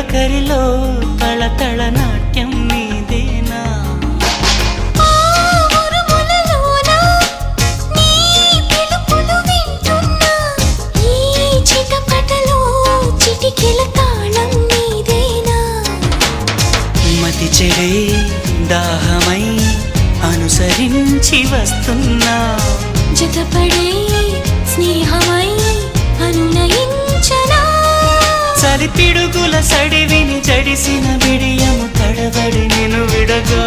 తొలకరిలో తళతళ నాట్యం నీదేనా మతి చెడే దాహమై అనుసరించి వస్తున్నా జతపడే స్నేహమై అనునయించనా చలి పిడుగుల సడివిని జడిసిన బిడియము తడబడి నిన్ను విడగా